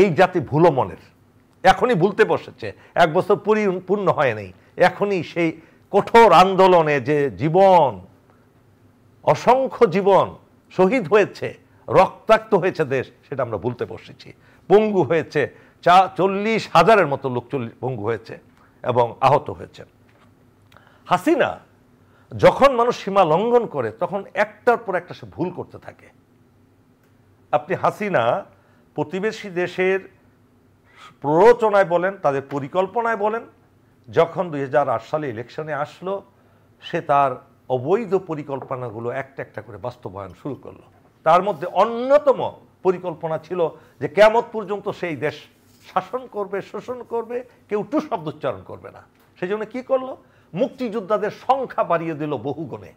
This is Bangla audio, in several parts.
এই জাতি ভুলো মনের, এখনই ভুলতে বসেছে, 1 বছর পরিপূর্ণ হয় নাই, এখনই সেই কঠোর আন্দোলনে যে জীবন, অসংখ্য জীবন শহীদ হয়েছে, রক্তাক্ত হয়েছে দেশ, সেটা আমরা ভুলতে বসেছি। পঙ্গু হয়েছে 40,000-এর মতো লোক পঙ্গু হয়েছে এবং আহত হয়েছে। হাসিনা যখন মানুষ সীমা লঙ্ঘন করে তখন একটার পর একটা সে ভুল করতে থাকে। আপনি হাসিনা প্রতিবেশী দেশের প্ররোচনায় বলেন, তাদের পরিকল্পনায় বলেন, যখন 2008 সালে ইলেকশনে আসলো সে তার অবৈধ পরিকল্পনাগুলো একটা একটা করে বাস্তবায়ন শুরু করলো। তার মধ্যে অন্যতম পরিকল্পনা ছিল যে কিয়ামত পর্যন্ত সেই দেশ শাসন করবে, শোষণ করবে, কেউ টু শব্দ উচ্চারণ করবে না। সেই জন্য কী করলো, মুক্তিযোদ্ধাদের সংখ্যা বাড়িয়ে দিল বহুগুণে।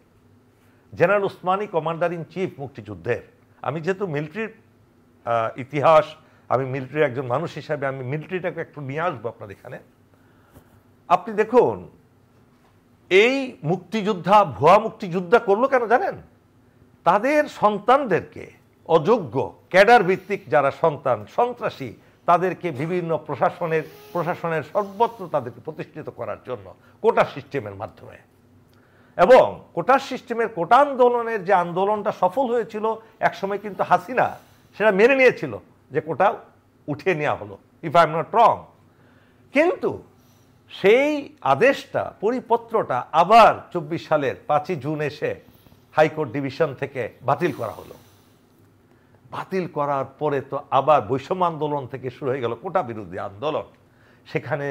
General Usmani commander in chief মুক্তিযুদ্ধের, আমি যেহেতু মিলিটারির ইতিহাস, আমি মিলিটারির একজন মানুষ হিসাবে আমি মিলিটারিটাকে একটু নিয়ে আসবো আপনার এখানে। আপনি দেখুন এই মুক্তিযোদ্ধা ভুয়া মুক্তিযোদ্ধা করলো কেন জানেন? তাদের সন্তানদেরকে, অযোগ্য ক্যাডার ভিত্তিক যারা সন্তান সন্ত্রাসী, তাদেরকে বিভিন্ন প্রশাসনের সর্বত্র তাদেরকে প্রতিষ্ঠিত করার জন্য কোটা সিস্টেমের মাধ্যমে, এবং কোটা সিস্টেমের কোটা আন্দোলনের যে আন্দোলনটা সফল হয়েছিল একসময় কিন্তু হাসিনা সেটা মেনে নিয়েছিল যে কোটা উঠিয়ে নেওয়া হলো, if I am not wrong. কিন্তু সেই আদেশটা, পরিপত্রটা আবার 24 সালের 5ই জুন এসে হাইকোর্ট ডিভিশন থেকে বাতিল করা হলো। বাতিল করার পরে তো আবার বৈষম্য আন্দোলন থেকে শুরু হয়ে গেল কোটা বিরোধী আন্দোলন। সেখানে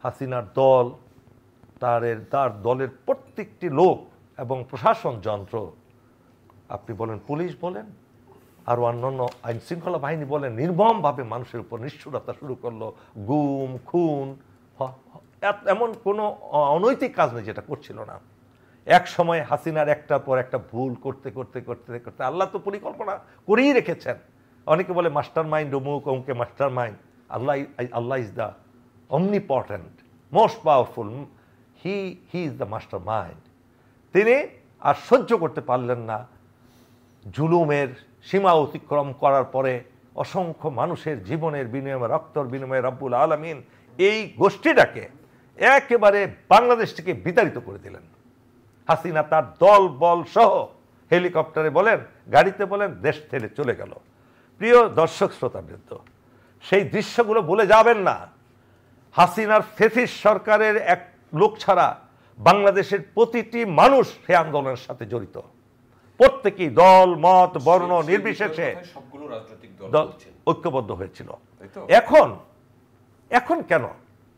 হাসিনার দল, তার দলের প্রত্যেকটি লোক এবং প্রশাসন যন্ত্র, আপনি বলেন পুলিশ বলেন আর অন্যান্য আইন শৃঙ্খলা বাহিনী বলেন, নির্মমভাবে মানুষের উপর নিষ্ঠুরতা শুরু করলো, গুম খুন, এমন কোনো অনৈতিক কাজ নেই যেটা করছিল না। এক সময় হাসিনার একটার পর একটা ভুল করতে করতে করতে করতে আল্লাহ তো পরিকল্পনা করেই রেখেছেন। অনেকে বলে মাস্টার মাইন্ড অমুক অমুকে master mind, Allah is the omnipotent, most powerful, he is the master mind. তিনি আর সহ্য করতে পারলেন না জুলুমের সীমা অতিক্রম করার পরে অসংখ্য মানুষের জীবনের বিনিময়ে, রক্তর বিনিময়ে রব্বুল আলামিন এই গোষ্ঠীটাকে একেবারে বাংলাদেশ থেকে বিতাড়িত করে দিলেন। হাসিনা তার দল বল সহ হেলিকপ্টারে বলেন, গাড়িতে বলেন, দেশ ছেড়ে চলে গেল। প্রিয় দর্শক শ্রোতাবৃন্দ, সেই দৃশ্যগুলো ভুলে যাবেন না। হাসিনার ফেসিস্ট সরকারের এক লোক ছাড়া বাংলাদেশের প্রতিটি মানুষ সেই আন্দোলনের সাথে জড়িত, প্রত্যেকেই দল মত বর্ণ নির্বিশেষে সবগুলো রাজনৈতিক দল ঐক্যবদ্ধ হয়েছিল। এখন কেন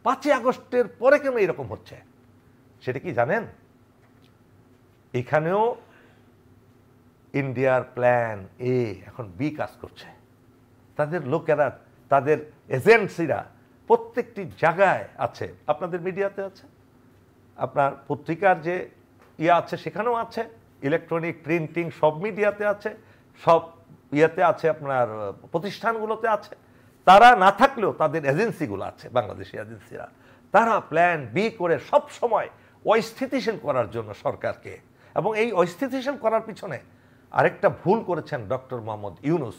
5ই আগস্টের পরে কেন এরকম হচ্ছে সেটা কি জানেন? এখানেও ইন্ডিয়ার প্ল্যান এ এখন বি কাজ করছে। তাদের লোকেরা, তাদের এজেন্সিরা প্রত্যেকটি জায়গায় আছে, আপনাদের মিডিয়াতে আছে, আপনার পত্রিকার যে আছে সেখানেও আছে, ইলেকট্রনিক প্রিন্টিং সব মিডিয়াতে আছে, সব ইয়েতে আছে, আপনার প্রতিষ্ঠানগুলোতে আছে। তারা না থাকলেও তাদের এজেন্সিগুলো আছে, বাংলাদেশি এজেন্সিরা, তারা প্ল্যান বি করে সব সময় অস্থিতিশীল করার জন্য সরকারকে, এবং এই অস্থিতিশীল করার পিছনে আরেকটা ভুল করেছেন ডক্টর মোহাম্মদ ইউনূস।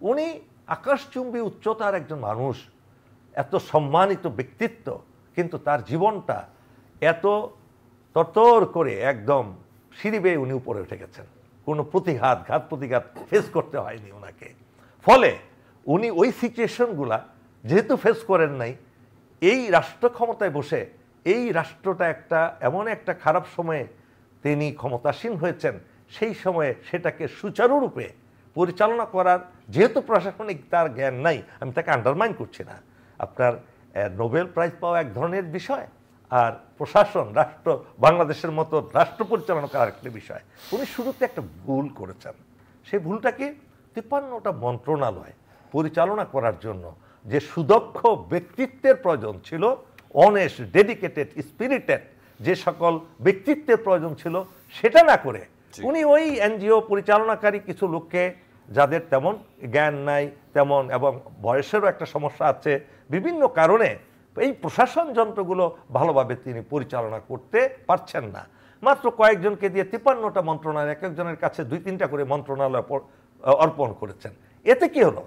উনি আকাশচুম্বী উচ্চতার একজন মানুষ, এত সম্মানিত ব্যক্তিত্ব, কিন্তু তার জীবনটা এত তরতর করে একদম সিঁড়ি বেয়ে উনি উপরে উঠে গেছেন। কোনো ঘাত প্রতিঘাত ফেস করতে হয়নি ওনাকে। ফলে উনি ওই সিচুয়েশনগুলা যেহেতু ফেস করেন নাই, এই রাষ্ট্র ক্ষমতায় বসে এই রাষ্ট্রটা এমন একটা খারাপ সময়ে তিনি ক্ষমতাসীন হয়েছেন, সেই সময়ে সেটাকে সুচারুরূপে পরিচালনা করার, যেহেতু প্রশাসনিক তার জ্ঞান নাই, আমি তাকে আন্ডারমাইন করছি না, আপনার নোবেল প্রাইজ পাওয়া এক ধরনের বিষয়, আর প্রশাসন, রাষ্ট্র, বাংলাদেশের মতো রাষ্ট্র পরিচালনা করার একটা বিষয়। উনি শুরুতে একটা ভুল করেছেন। সেই ভুলটাকে 53টা মন্ত্রণালয় পরিচালনা করার জন্য যে সুদক্ষ ব্যক্তিত্বের প্রয়োজন ছিল, অনেস্ট, ডেডিকেটেড, স্পিরিটেড যে সকল ব্যক্তিত্বের প্রয়োজন ছিল, সেটা না করে উনি ওই এনজিও পরিচালনাকারী কিছু লোককে, যাদের তেমন জ্ঞান নাই তেমন, এবং বয়সেরও একটা সমস্যা আছে, বিভিন্ন কারণে এই প্রশাসন যন্ত্রগুলো ভালোভাবে তিনি পরিচালনা করতে পারছেন না। মাত্র কয়েকজনকে দিয়ে 53টা মন্ত্রণালয়, এক একজনের কাছে 2-3টা করে মন্ত্রণালয় অর্পণ করেছেন। এতে কি হলো?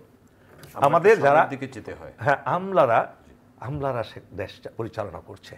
আমাদের যারা দিকে যেতে হয়। হ্যাঁ আমলারা সে দেশ পরিচালনা করছে